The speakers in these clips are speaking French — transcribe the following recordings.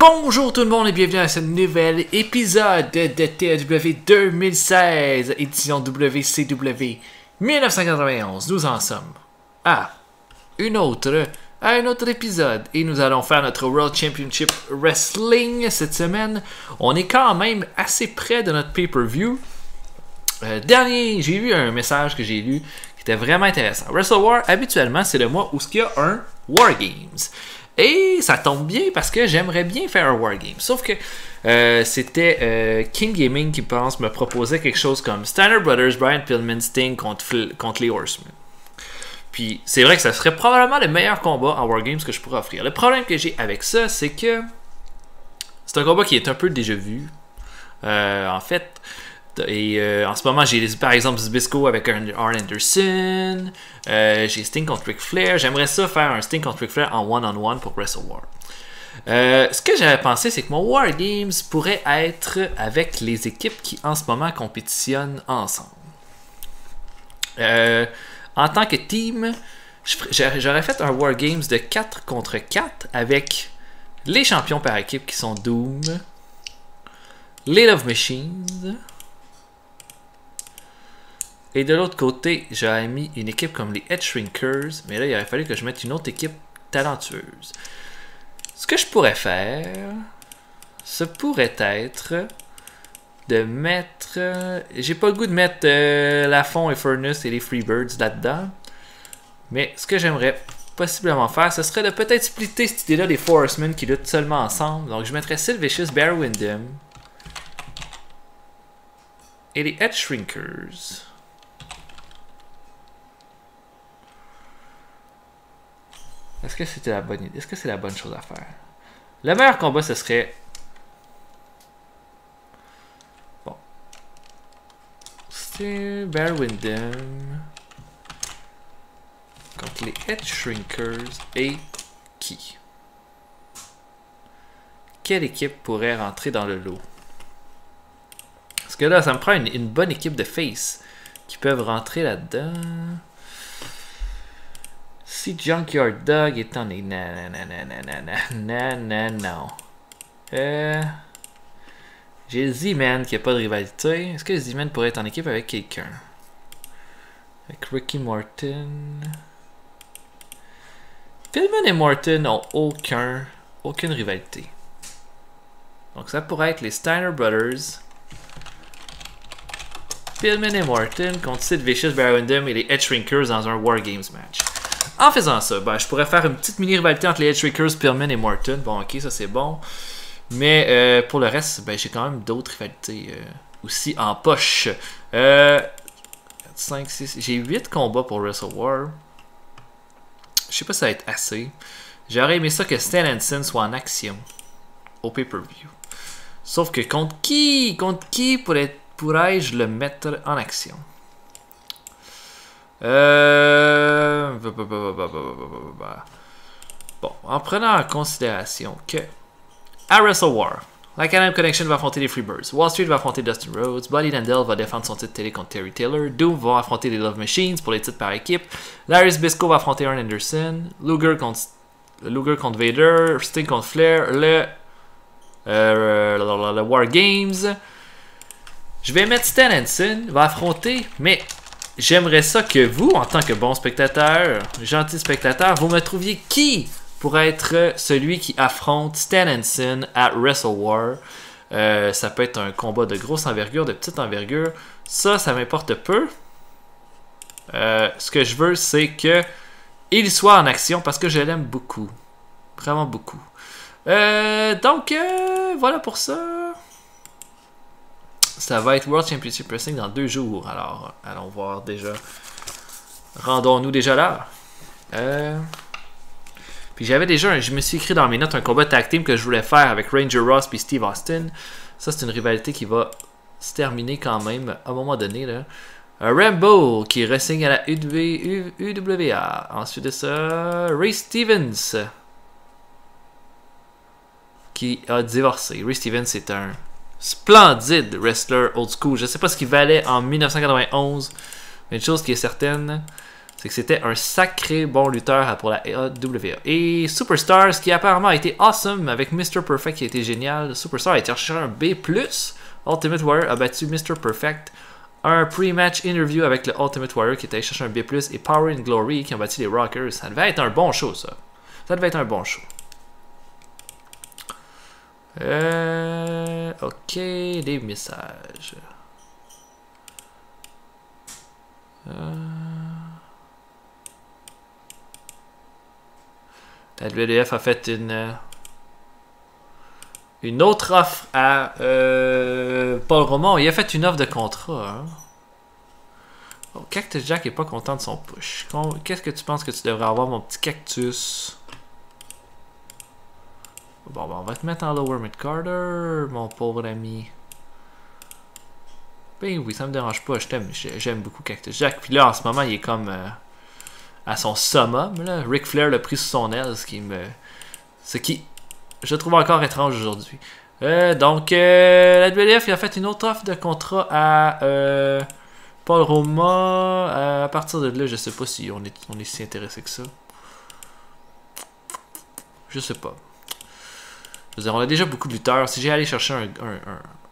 Bonjour tout le monde et bienvenue à ce nouvel épisode de TAW 2016, édition WCW 1991. Nous en sommes à un autre épisode et nous allons faire notre World Championship Wrestling cette semaine. On est quand même assez près de notre pay-per-view. J'ai eu un message que j'ai lu qui était vraiment intéressant. Wrestle War, habituellement, c'est le mois où il y a un War Games. Et ça tombe bien parce que j'aimerais bien faire un Wargame. Sauf que c'était King Gaming qui me proposait quelque chose comme Steiner Brothers, Brian Pillman, Sting contre les Horsemen. Puis c'est vrai que ça serait probablement le meilleur combat en Wargames que je pourrais offrir. Le problème que j'ai avec ça, c'est que c'est un combat qui est un peu déjà vu. En fait. Et en ce moment, j'ai par exemple Zbyszko avec Arn Anderson. J'ai Sting contre Ric Flair. J'aimerais ça faire un Sting contre Ric Flair en one-on-one pour Wrestle War. Ce que j'avais pensé, c'est que mon War Games pourrait être avec les équipes qui en ce moment compétitionnent ensemble. En tant que team, j'aurais fait un War Games de 4 contre 4 avec les champions par équipe qui sont Doom, les Love Machines. Et de l'autre côté, j'aurais mis une équipe comme les Head Shrinkers, mais là, il aurait fallu que je mette une autre équipe talentueuse. Ce que je pourrais faire, ce pourrait être de mettre... j'ai pas le goût de mettre Lafont et Furnace et les Freebirds là-dedans, mais ce que j'aimerais possiblement faire, ce serait de peut-être splitter cette idée-là des Four Horsemen qui luttent seulement ensemble. Donc je mettrais Sid Vicious, Barry Windham et les Head Shrinkers. Est-ce que c'était la bonne idée? Est-ce que c'est la bonne chose à faire? Le meilleur combat, ce serait... Bon. C'est Barry Windham contre les Head Shrinkers et qui? Quelle équipe pourrait rentrer dans le lot? Parce que là, ça me prend une bonne équipe de face qui peuvent rentrer là-dedans. Si Junkyard Dog est en... Non. J'ai Z-Man qui n'a pas de rivalité. Est-ce que Z-Man pourrait être en équipe avec quelqu'un? Avec Ricky Morton. Pillman et Morton n'ont aucune rivalité. Donc ça pourrait être les Steiner Brothers. Pillman et Morton contre Sid Vicious, Barry Windham et les Head Shrinkers dans un War Games match. En faisant ça, je pourrais faire une petite mini-rivalité entre les Head Shrinkers, Pillman et Morton. Bon, ok, ça c'est bon. Mais pour le reste, j'ai quand même d'autres rivalités aussi en poche. 5, 6... J'ai 8 combats pour Wrestle War. Je sais pas si ça va être assez. J'aurais aimé ça que Stan Hansen soit en action au pay-per-view. Sauf que contre qui pourrais-je le mettre en action? Bon, en prenant en considération que à Wrestle War, la Canadian Connection va affronter les Freebirds, Wall Street va affronter Dustin Rhodes, Buddy Landel va défendre son titre télé contre Terry Taylor, Doom va affronter les Love Machines pour les titres par équipe, Larry Zbyszko va affronter Arn Anderson, Luger contre Vader, Sting contre Flair, le War Games. Je vais mettre Stan Hansen va affronter, mais j'aimerais ça que vous, en tant que bon spectateur, gentil spectateur, vous me trouviez qui pourrait être celui qui affronte Stan Hansen à Wrestle War. Ça peut être un combat de grosse envergure, de petite envergure. Ça m'importe peu. Ce que je veux, c'est que il soit en action parce que je l'aime beaucoup. Vraiment beaucoup. Donc, voilà pour ça. Ça va être World Championship Wrestling dans 2 jours. Alors, allons voir déjà. Rendons-nous déjà là. Puis j'avais déjà, je me suis écrit dans mes notes un combat tag team que je voulais faire avec Ranger Ross et Steve Austin. Ça, c'est une rivalité qui va se terminer quand même à un moment donné. Là. Rambo qui re-signe à la UWA. Ensuite de ça, Ray Stevens qui a divorcé. Ray Stevens, c'est un splendide wrestler old school. Je ne sais pas ce qu'il valait en 1991, mais une chose qui est certaine, c'est que c'était un sacré bon lutteur pour la AWA. Et Superstars, qui apparemment a été awesome avec Mr. Perfect, qui a été génial. Superstar a été chercher un B+. Ultimate Warrior a battu Mr. Perfect. Un pre-match interview avec le Ultimate Warrior qui était allé chercher un B+. Et Power and Glory qui ont battu les Rockers. Ça devait être un bon show, ça. Ça devait être un bon show. Ok, des messages. La WWF a fait une autre offre à Paul Roman. Il a fait une offre de contrat. Hein? Oh, Cactus Jack est pas content de son push. Qu'est-ce que tu penses que tu devrais avoir, mon petit cactus? Bon, ben, on va te mettre en lower mid-carder, mon pauvre ami. Ben oui, ça me dérange pas. Je t'aime. J'aime beaucoup Cactus Jack. Puis là, en ce moment, il est comme à son summum. Là. Ric Flair l'a pris sous son aile, ce qui je trouve encore étrange aujourd'hui. Donc, la WWF il a fait une autre offre de contrat à Paul Roma. À partir de là, je sais pas si on est si intéressé que ça. Je sais pas. Je veux dire, on a déjà beaucoup de lutteurs. Si j'ai allé chercher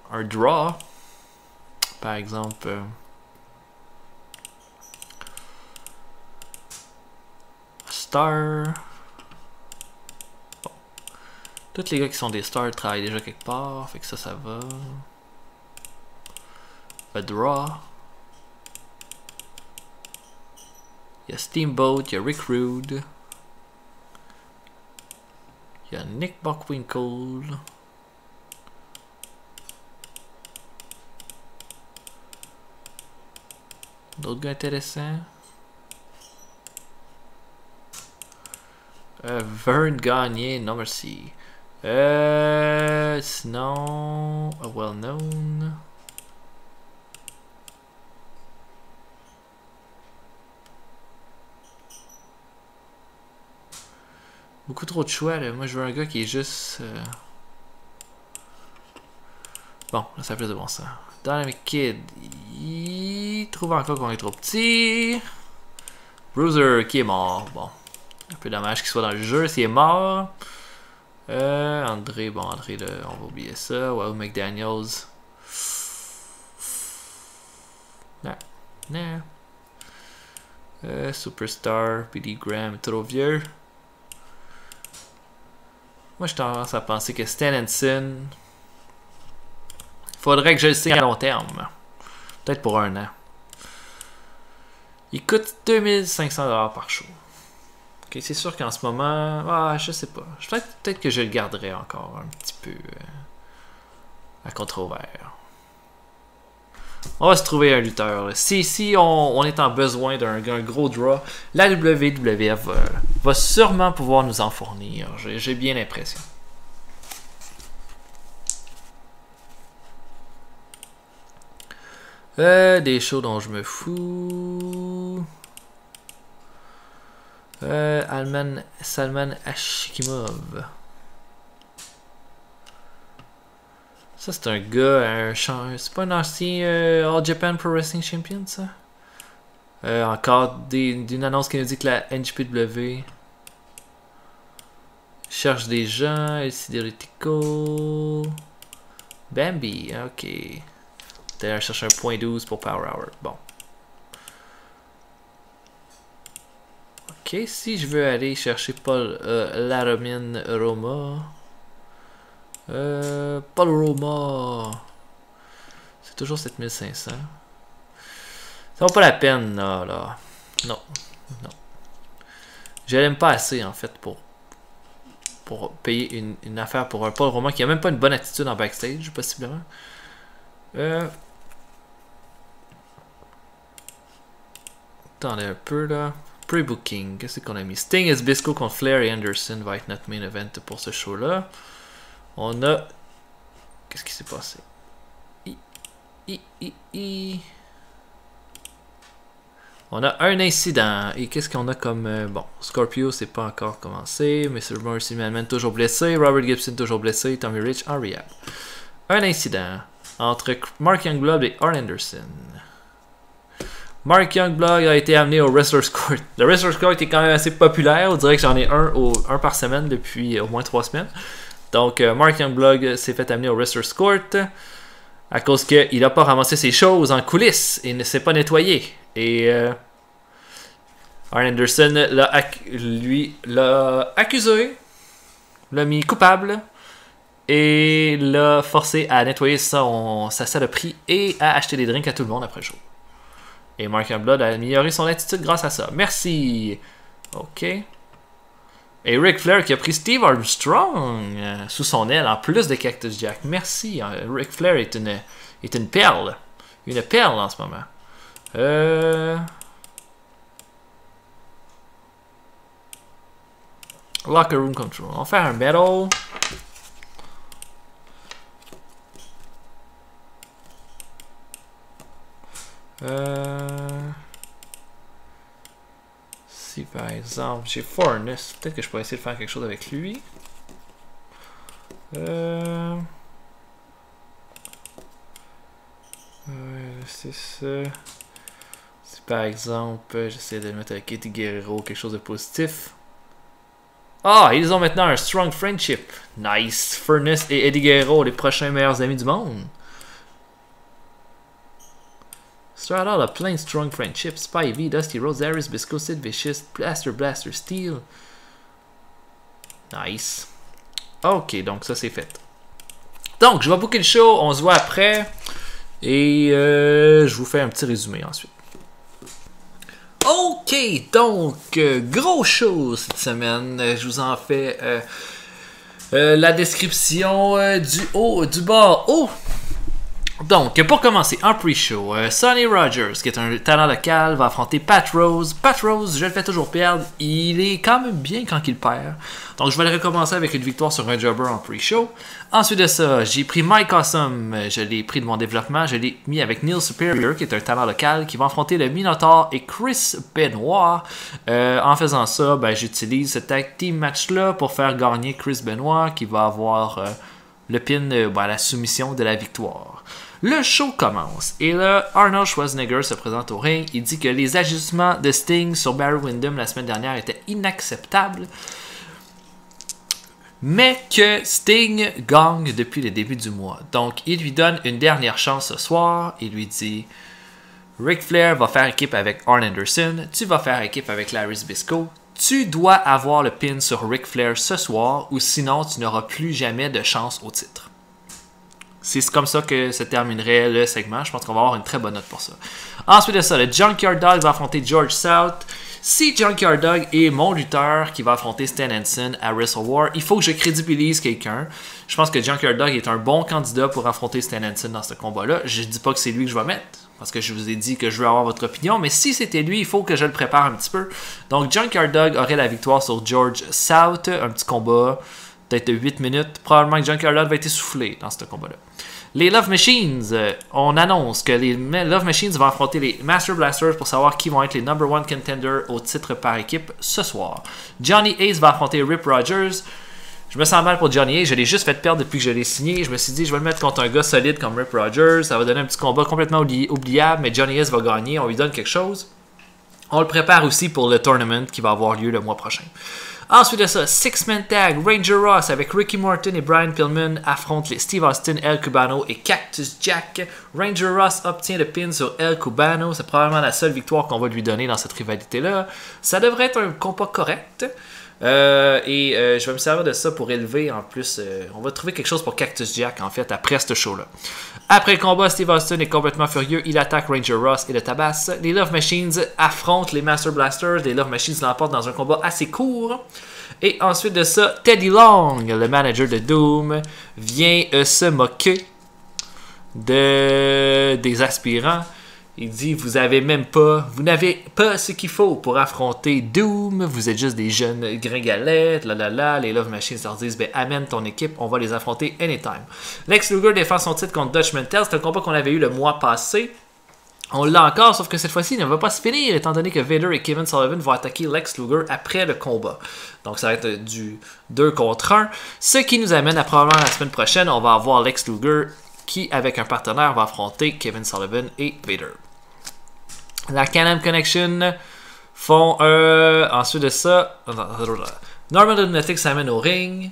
un draw, par exemple, star. Bon. Tous les gars qui sont des stars travaillent déjà quelque part, fait que ça va. A draw. Il y a Steamboat, il y a Rick Rude. Il y a Nick Bockwinkel. D'autres gars intéressants. Vern Gagné, non merci. Sinon, a well known. Beaucoup trop de choix là. Moi je veux un gars qui est juste. Bon, là ça fait de bon sens. Dynamic Kid, il trouve encore qu'on est trop petit. Bruiser qui est mort. Bon, un peu dommage qu'il soit dans le jeu s'il est mort. André, bon André, là, on va oublier ça. Wow, McDaniels. Non. Superstar, Billy Graham, trop vieux. Moi, j'ai tendance à penser que Stan Hansen, faudrait que je le signe à long terme. Peut-être pour 1 an. Il coûte 2500$ par show. Ok, c'est sûr qu'en ce moment, je sais pas. Peut-être que je le garderai encore un petit peu à contrat ouvert. On va se trouver un lutteur. Là. Si on est en besoin d'un gros draw, la WWF va sûrement pouvoir nous en fournir. J'ai bien l'impression. Des shows dont je me fous. Salman Ashkimov. Ça, c'est un gars, c'est pas un ancien All Japan Pro Wrestling Champion, ça? Encore d'une annonce qui nous dit que la NJPW cherche des gens, LCD Retico. Bambi, ok. D'ailleurs, cherche un point 12 pour Power Hour. Bon. Ok, si je veux aller chercher Paul Laramine Roma. Paul Roma. C'est toujours 7500. Ça vaut pas la peine, là. Non. Je l'aime pas assez, en fait, pour payer une affaire pour un Paul Roma qui a même pas une bonne attitude en backstage, possiblement. Attendez un peu, là. Pre-booking, qu'est-ce qu'on a mis? Sting et Bisco contre Flair et Anderson va être notre main event pour ce show-là. On a... Qu'est-ce qui s'est passé? On a un incident. Et qu'est-ce qu'on a comme... bon, Scorpio, c'est pas encore commencé. Mr. Mercy Man toujours blessé. Robert Gibson toujours blessé. Tommy Rich en rehab. Un incident entre Mark Youngblood et Arn Anderson. Mark Youngblood a été amené au Wrestler's Court. Le Wrestler's Court est quand même assez populaire. On dirait que j'en ai un par semaine depuis au moins 3 semaines. Donc, Mark Youngblood s'est fait amener au Wrestler's Court à cause qu'il n'a pas ramassé ses choses en coulisses et ne s'est pas nettoyé. Et Arn Anderson l'a accusé, l'a mis coupable et l'a forcé à nettoyer sa saloperie et à acheter des drinks à tout le monde après le show. Et Mark Youngblood a amélioré son attitude grâce à ça. Merci. Ok. Et Ric Flair qui a pris Steve Armstrong sous son aile en plus de Cactus Jack. Merci. Ric Flair est une perle. Une perle en ce moment. Locker Room Control. On va faire un metal. Si par exemple j'ai Furnace, peut-être que je pourrais essayer de faire quelque chose avec lui. C'est ça. Si par exemple j'essaie de le mettre avec Eddie Guerrero, quelque chose de positif. Ah, ils ont maintenant un strong friendship. Nice. Furnace et Eddie Guerrero, les prochains meilleurs amis du monde. Start out a plain strong friendship. Spivey, Dusty Rhodes, Aries, Bisco, Sid Vicious, Blaster, Steel. Nice. Ok, donc ça c'est fait. Donc, je vais booker le show. On se voit après. Et je vous fais un petit résumé ensuite. Ok, donc, gros show cette semaine. Je vous en fais la description du bas haut. Donc, pour commencer, en pre-show, Sonny Rogers, qui est un talent local, va affronter Pat Rose. Pat Rose, je le fais toujours perdre. Il est quand même bien quand il perd. Donc, je vais le recommencer avec une victoire sur un jobber en pre-show. Ensuite de ça, j'ai pris Mike Awesome. Je l'ai pris de mon développement. Je l'ai mis avec Neil Superior, qui est un talent local, qui va affronter le Minotaur et Chris Benoit. En faisant ça, j'utilise ce tag team match-là pour faire gagner Chris Benoit, qui va avoir le pin, la soumission de la victoire. Le show commence et là, Arnold Schwarzenegger se présente au ring. Il dit que les ajustements de Sting sur Barry Windham la semaine dernière étaient inacceptables, mais que Sting gagne depuis le début du mois. Donc, il lui donne une dernière chance ce soir. Il lui dit: Ric Flair va faire équipe avec Arn Anderson, tu vas faire équipe avec Larry Zbyszko. Tu dois avoir le pin sur Ric Flair ce soir ou sinon tu n'auras plus jamais de chance au titre. C'est comme ça que se terminerait le segment. Je pense qu'on va avoir une très bonne note pour ça. Ensuite de ça, le Junkyard Dog va affronter George South. Si Junkyard Dog est mon lutteur qui va affronter Stan Hansen à Wrestle War, il faut que je crédibilise quelqu'un. Je pense que Junkyard Dog est un bon candidat pour affronter Stan Hansen dans ce combat-là. Je ne dis pas que c'est lui que je vais mettre, parce que je vous ai dit que je veux avoir votre opinion, mais si c'était lui, il faut que je le prépare un petit peu. Donc Junkyard Dog aurait la victoire sur George South, un petit combat, peut-être de 8 minutes. Probablement que Junkyard Dog va être essoufflé dans ce combat-là. Les Love Machines, on annonce que les Love Machines vont affronter les Master Blasters pour savoir qui vont être les number 1 contenders au titre par équipe ce soir. Johnny Ace va affronter Rip Rogers. Je me sens mal pour Johnny Ace, je l'ai juste fait perdre depuis que je l'ai signé. Je me suis dit, je vais le mettre contre un gars solide comme Rip Rogers. Ça va donner un petit combat complètement oubliable, mais Johnny Ace va gagner, on lui donne quelque chose. On le prépare aussi pour le tournament qui va avoir lieu le mois prochain. Ensuite de ça, Six-Man Tag, Ranger Ross avec Ricky Morton et Brian Pillman affrontent les Steve Austin, El Cubano et Cactus Jack. Ranger Ross obtient le pin sur El Cubano. C'est probablement la seule victoire qu'on va lui donner dans cette rivalité-là. Ça devrait être un combat correct. Je vais me servir de ça pour élever en plus. On va trouver quelque chose pour Cactus Jack en fait après ce show-là. Après le combat, Steve Austin est complètement furieux. Il attaque Ranger Ross et le tabasse. Les Love Machines affrontent les Master Blasters. Les Love Machines l'emportent dans un combat assez court. Et ensuite de ça, Teddy Long, le manager de Doom, vient se moquer des aspirants. Il dit, vous n'avez pas ce qu'il faut pour affronter Doom, vous êtes juste des jeunes gringalettes, les Love Machines leur disent, amène ton équipe, on va les affronter anytime. Lex Luger défend son titre contre Dutch Mantel, c'est un combat qu'on avait eu le mois passé. On l'a encore, sauf que cette fois-ci, il ne va pas se finir, étant donné que Vader et Kevin Sullivan vont attaquer Lex Luger après le combat. Donc ça va être du 2 contre 1, ce qui nous amène à probablement la semaine prochaine, on va avoir Lex Luger qui, avec un partenaire, va affronter Kevin Sullivan et Vader. La Can-Am Connection font ensuite de ça. Norman Lunatic s'amène au ring.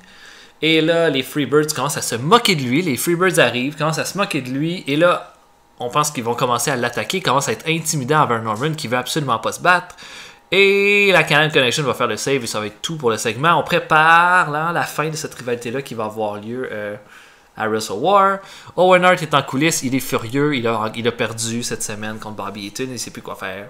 Et là, les Freebirds commencent à se moquer de lui. Les Freebirds arrivent, commencent à se moquer de lui. Et là, on pense qu'ils vont commencer à l'attaquer, commencent à être intimidants envers Norman qui veut absolument pas se battre. Et la Can-Am Connection va faire le save et ça va être tout pour le segment. On prépare là, la fin de cette rivalité-là qui va avoir lieu à Wrestle War. Owen Hart est en coulisses, il est furieux, il a perdu cette semaine contre Bobby Eaton, il ne sait plus quoi faire.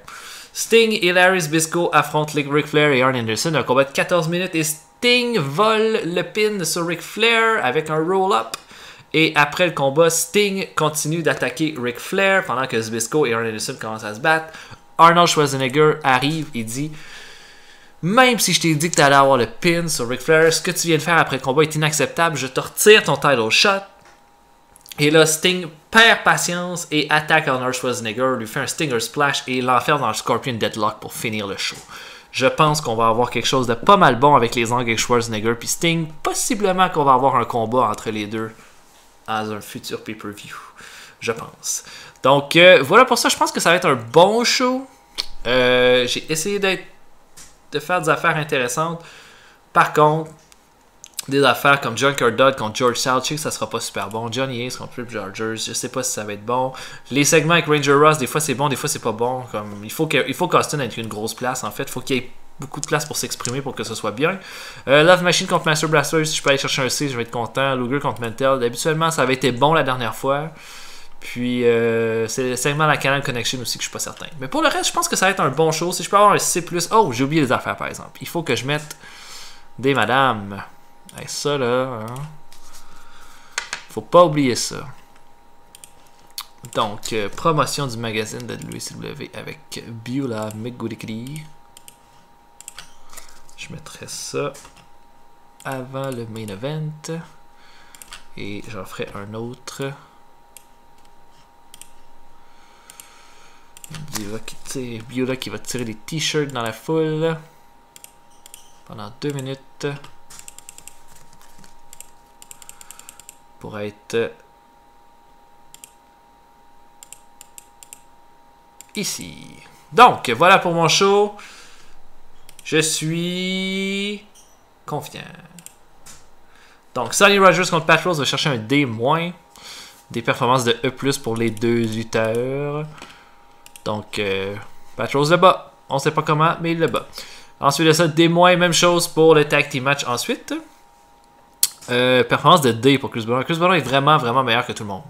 Sting et Larry Zbyszko affrontent Ric Flair et Arn Anderson. Un combat de 14 minutes et Sting vole le pin sur Ric Flair avec un roll-up. Et après le combat, Sting continue d'attaquer Ric Flair pendant que Zbyszko et Arn Anderson commencent à se battre. Arnold Schwarzenegger arrive et dit « Même si je t'ai dit que tu allais avoir le pin sur Ric Flair, ce que tu viens de faire après le combat est inacceptable. Je te retire ton title shot. » Et là, Sting perd patience et attaque Arnold Schwarzenegger, lui fait un Stinger Splash et l'enferme dans le Scorpion Deadlock pour finir le show. Je pense qu'on va avoir quelque chose de pas mal bon avec les angles avec Schwarzenegger puis Sting. Possiblement qu'on va avoir un combat entre les deux dans un futur pay-per-view. Je pense. Donc, voilà pour ça. Je pense que ça va être un bon show. J'ai essayé de faire des affaires intéressantes. Par contre, des affaires comme Junkyard Dog contre George South, je sais que ça sera pas super bon. Johnny Ace contre Flip Rogers, je sais pas si ça va être bon. Les segments avec Ranger Ross, des fois c'est bon, des fois c'est pas bon. Comme, il faut qu'Austin ait une grosse place en fait. Il faut qu'il y ait beaucoup de place pour s'exprimer pour que ce soit bien. Love Machine contre Master Blaster, si je peux aller chercher un C, je vais être content. Luger contre Mentel, habituellement ça avait été bon la dernière fois. Puis c'est le segment de la Can-Am Connection aussi que je suis pas certain. Mais pour le reste, je pense que ça va être un bon show. Si je peux avoir un C+, oh, j'ai oublié les affaires par exemple. Il faut que je mette des madames. Hey, ça là, hein? Faut pas oublier ça. Donc, promotion du magazine de l'UCW avec Beulah McGoodickley. Je mettrai ça avant le main event. Et j'en ferai un autre. Beulah qui va tirer des t-shirts dans la foule pendant 2 minutes. Pour être ici. Donc, voilà pour mon show. Je suis confiant. Donc, Sonny Rogers contre Pat Rose va chercher un D-. Des performances de E+, pour les deux lutteurs. Donc, Pat Rose le bat. On sait pas comment, mais il le bat. Ensuite de ça, D-, même chose pour le tag team match ensuite. Performance de D pour Chris Benoit. Chris Benoit est vraiment, vraiment meilleur que tout le monde.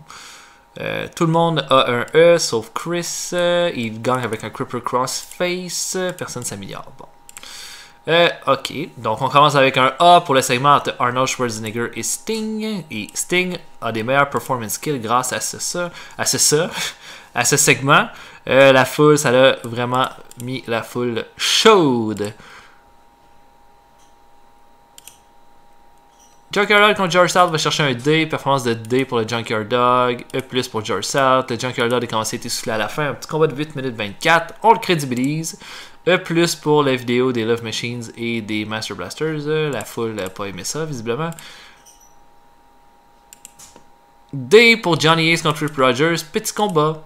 Tout le monde a un E, sauf Chris. Il gagne avec un Crippler Crossface. Personne ne s'améliore. Bon. Ok, donc on commence avec un A pour le segment entre Arnold Schwarzenegger et Sting. Et Sting a des meilleurs performance skills grâce à ce segment. La foule, ça a vraiment mis la foule chaude. Junkyard Dog contre George South va chercher un D, performance de D pour le Junkyard Dog, E+, pour George South. Le Junkyard Dog a commencé à être essoufflé à la fin, un petit combat de 8 minutes 24, on le crédibilise. E+, pour la vidéo des Love Machines et des Master Blasters, la foule n'a pas aimé ça visiblement. D pour Johnny Ace contre Rip Rogers, petit combat.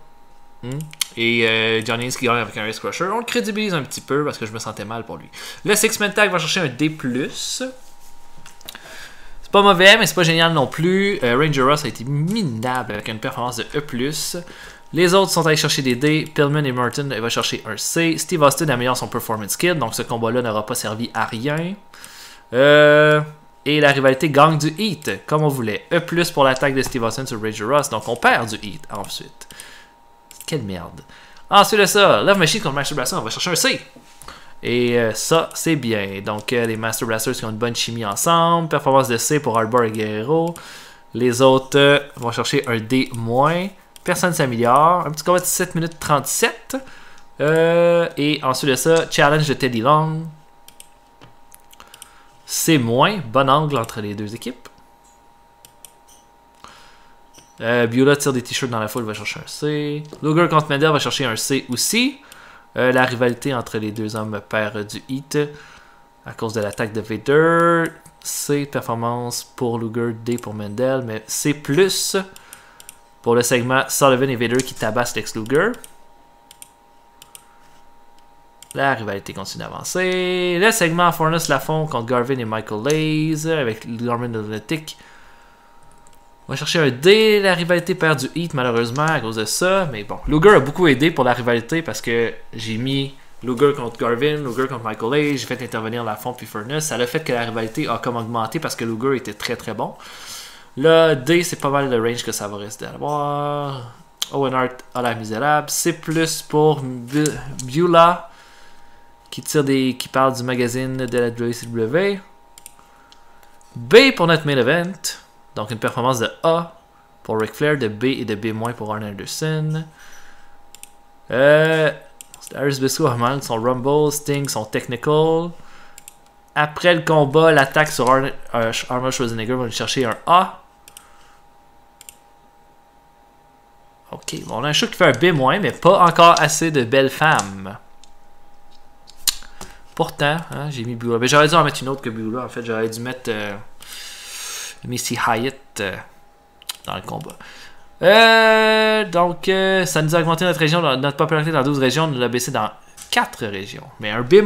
Et Johnny Ace qui gagne avec un Ace Crusher, on le crédibilise un petit peu parce que je me sentais mal pour lui. Le Six-Man Tag va chercher un D+. Pas mauvais, mais c'est pas génial non plus. Ranger Ross a été minable avec une performance de E+. Les autres sont allés chercher des D. Pillman et Merton vont chercher un C. Steve Austin améliore son performance kit, donc ce combat-là n'aura pas servi à rien. Et la rivalité gagne du Heat, comme on voulait. E+, pour l'attaque de Steve Austin sur Ranger Ross, donc on perd du Heat ensuite. Quelle merde. Ensuite de ça, Love Machine contre Master Blaster, on va chercher un C. Et ça, c'est bien. Donc, les Master Blasters qui ont une bonne chimie ensemble. Performance de C pour Hardbar et Guerrero. Les autres vont chercher un D-. Personne ne s'améliore. Un petit combat de 7 minutes 37. Et ensuite de ça, challenge de Teddy Long. C-. Bon angle entre les deux équipes. Beulah tire des t-shirts dans la foule, va chercher un C. Luger contre Mendel va chercher un C aussi. La rivalité entre les deux hommes perd du Heat à cause de l'attaque de Vader. C, performance pour Luger, D pour Mendel, mais C+, pour le segment Sullivan et Vader qui tabassent Lex Luger. La rivalité continue d'avancer. Le segment Furnace Lafont contre Garvin et Michael Lays avec Garvin Athletic. On va chercher un D. La rivalité perd du heat malheureusement à cause de ça. Mais bon, Luger a beaucoup aidé pour la rivalité parce que j'ai mis Luger contre Garvin, Luger contre Michael Lays. J'ai fait intervenir Lafont puis Furnace. Ça a fait que la rivalité a comme augmenté parce que Luger était très très bon. Là, D, c'est pas mal le range que ça va rester à avoir. Owen Hart a la misérable. C+, pour Beulah qui parle du magazine de la WCW. B pour notre main event. Donc une performance de A pour Ric Flair, de B et de B- pour Arn Anderson. Harris Biscoe a mal son Rumble, Sting son Technical. Après le combat, l'attaque sur Arnold Schwarzenegger va nous chercher un A. Ok, bon, on a un show qui fait un B-, mais pas encore assez de belles femmes. Pourtant, hein, j'ai mis Beulah. J'aurais dû en mettre une autre que Beulah. En fait, j'aurais dû mettre Missy Hyatt dans le combat. Donc, ça nous a augmenté notre popularité dans 12 régions. On nous l'a baissé dans 4 régions. Mais un B-,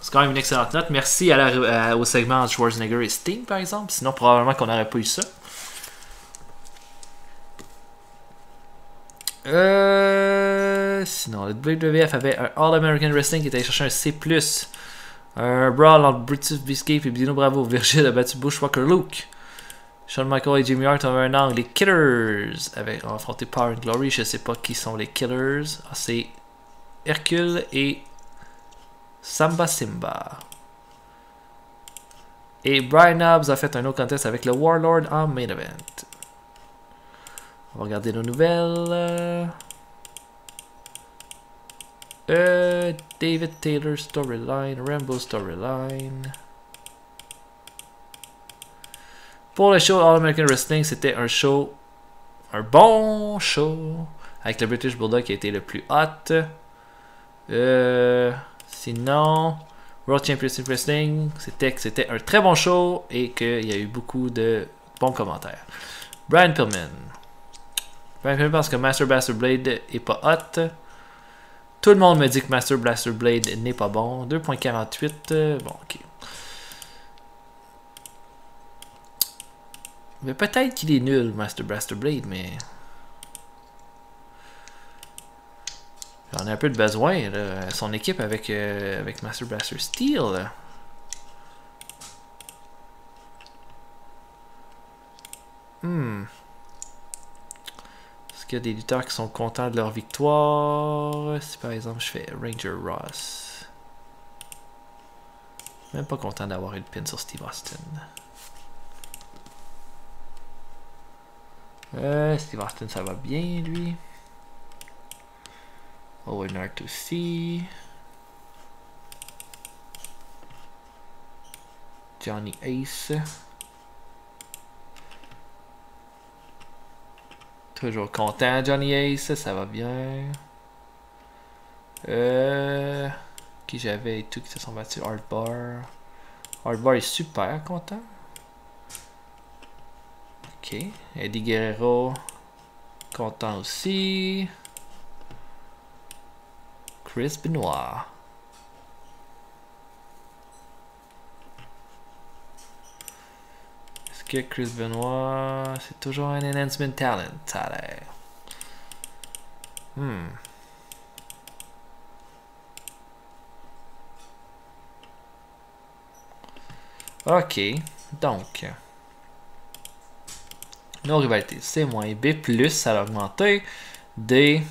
c'est quand même une excellente note. Merci au segment Schwarzenegger et Sting, par exemple. Sinon, probablement qu'on n'aurait pas eu ça. Sinon, le WWF avait un All-American Wrestling qui était allé chercher un C+. Un brawl entre Brutus Biscuit et Dino Bravo. Virgil a battu Bushwhacker Luke. Shawn Michaels et Jimmy Hart avaient un angle. Les Killers avaient affronté Power and Glory. Je sais pas qui sont les Killers. Ah, c'est Hercule et Samba Simba. Et Brian Knobbs a fait un autre contest avec le Warlord en main event. On va regarder nos nouvelles. David Taylor storyline, Rambo storyline. Pour le show All American Wrestling, c'était un bon show, avec le British Bulldog qui a été le plus hot. Sinon, World Championship Wrestling, c'était un très bon show et qu'il y a eu beaucoup de bons commentaires. Brian Pillman. Brian Pillman pense que Master Blaster Blade est pas hot. Tout le monde me dit que Master Blaster Blade n'est pas bon. 2.48. Bon, ok. Mais peut-être qu'il est nul, Master Blaster Blade, mais... J'en ai un peu de besoin, là. Son équipe avec Master Blaster Steel. Là. Est-ce qu'il y a des lutteurs qui sont contents de leur victoire? Si par exemple je fais Ranger Ross. Même pas content d'avoir une pin sur Steve Austin. Steve Austin ça va bien lui. Owen Hart aussi. Johnny Ace. Toujours content Johnny Ace, ça va bien. Qui j'avais et tout qui se sont battus. Hardbar. Hardbar est super content. Ok. Eddie Guerrero. Content aussi. Chris Benoit. Est-ce que Chris Benoit, c'est toujours un enhancement talent, ça a l'air. Ok, donc nos rivalités, C-, B+, ça a augmenté. D+,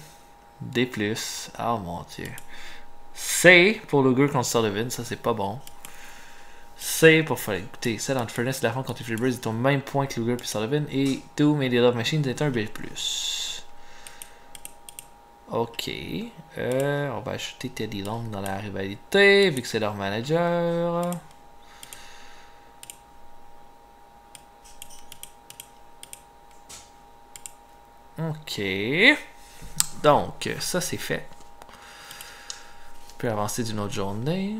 oh mon dieu. C pour Luger contre Sullivan, ça c'est pas bon. C pour faire écouter, celle entre Furnace et la contre les Freebirds est au même point que Luger puis Sullivan. Et Doom et les Love Machines est un B+. Ok. On va ajouter Teddy Long dans la rivalité, vu que c'est leur manager. Ok. Donc, ça c'est fait. On peut avancer d'une autre journée.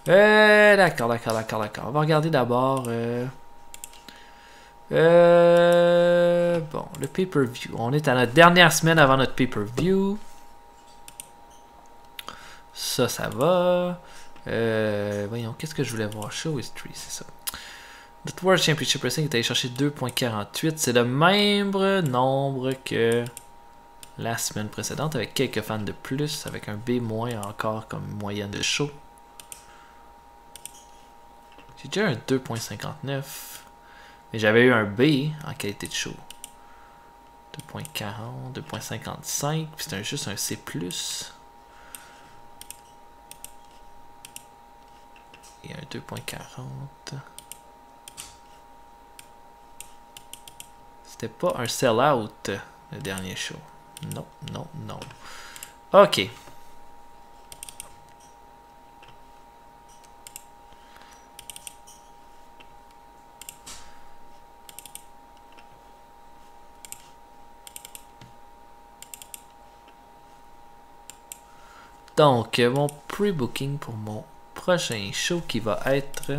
D'accord. On va regarder d'abord... bon, le pay-per-view. On est à notre dernière semaine avant notre pay-per-view. Ça va. Voyons, qu'est-ce que je voulais voir? Show History, c'est ça. Notre World Championship Wrestling est allé chercher 2.48. C'est le même nombre que la semaine précédente, avec quelques fans de plus, avec un B- encore comme moyenne de show. J'ai déjà un 2.59. Mais j'avais eu un B en qualité de show. 2.40, 2.55. Puis c'était juste un C+. Et un 2.40. C'était pas un sell-out, le dernier show. Non. Ok. Donc, mon pre-booking pour mon prochain show qui va être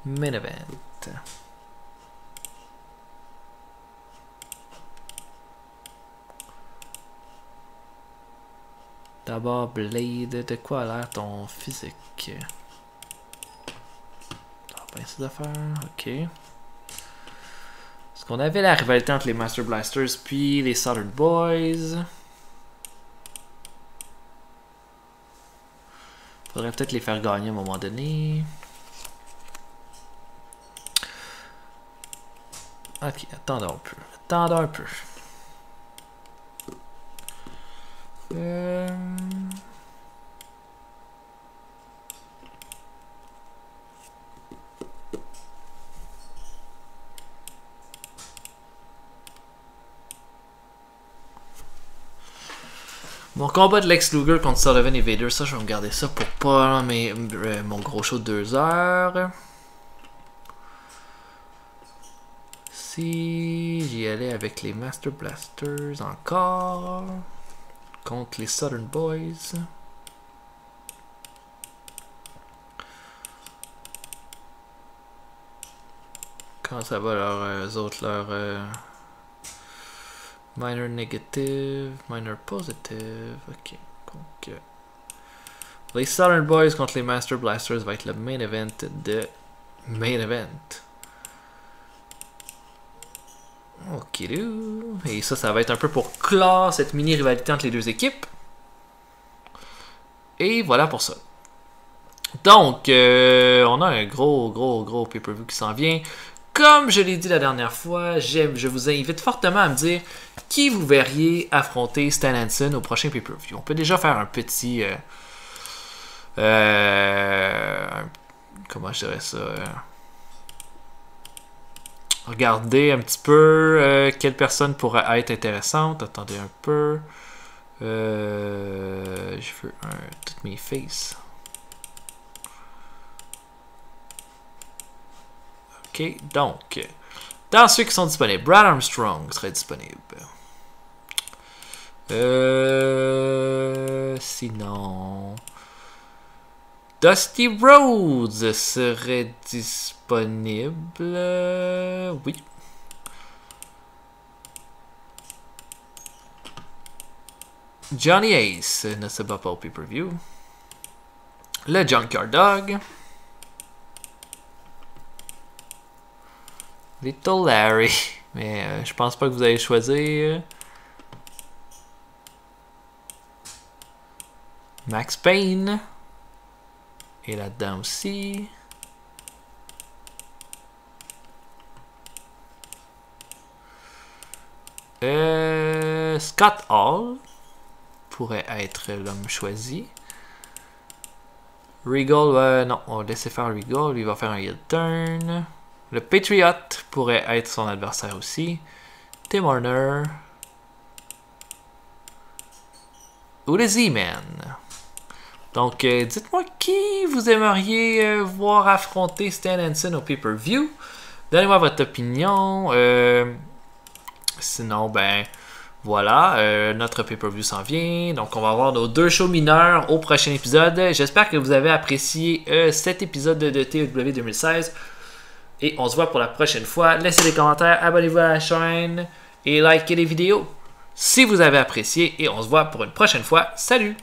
Main Event. D'abord, Blade, de quoi a l'air ton physique? Ben, ces affaires, ok. Est-ce qu'on avait la rivalité entre les Master Blasters puis les Southern Boys? Faudrait peut-être les faire gagner à un moment donné. Ok, attendons un peu. Mon combat de Lex Luger contre Sullivan et Vader, ça je vais me garder ça pour pas mon gros show de 2 heures. Si j'y allais avec les Master Blasters encore contre les Southern Boys. Comment ça va leur minor negative, minor positive, ok. Donc, les Southern Boys contre les Master Blasters va être le main event de Main Event. Ok, et ça va être un peu pour clore cette mini rivalité entre les deux équipes. Et voilà pour ça. Donc, on a un gros pay-per-view qui s'en vient. Comme je l'ai dit la dernière fois, je vous invite fortement à me dire qui vous verriez affronter Stan Hansen au prochain pay-per-view. On peut déjà faire un petit... comment je dirais ça? Regardez un petit peu quelle personne pourrait être intéressante. Attendez un peu. Je veux toutes mes faces. Ok, donc, dans ceux qui sont disponibles, Brad Armstrong serait disponible. Sinon, Dusty Rhodes serait disponible. Oui. Johnny Ace ne se bat pas au pay-per-view. Le Junkyard Dog. Little Larry. Mais je pense pas que vous allez choisir. Max Payne. Et là-dedans aussi. Scott Hall pourrait être l'homme choisi. Regal, non, on va laisser faire Regal. Lui va faire un heel turn. Le Patriot pourrait être son adversaire aussi. Tim Horner. Ou le Z-Man. Donc, dites-moi qui vous aimeriez voir affronter Stan Hansen au pay-per-view. Donnez-moi votre opinion. Sinon, ben, Voilà, notre pay-per-view s'en vient. Donc, on va avoir nos 2 shows mineurs au prochain épisode. J'espère que vous avez apprécié cet épisode de TEW 2016. Et on se voit pour la prochaine fois. Laissez des commentaires, abonnez-vous à la chaîne et likez les vidéos si vous avez apprécié. Et on se voit pour une prochaine fois. Salut!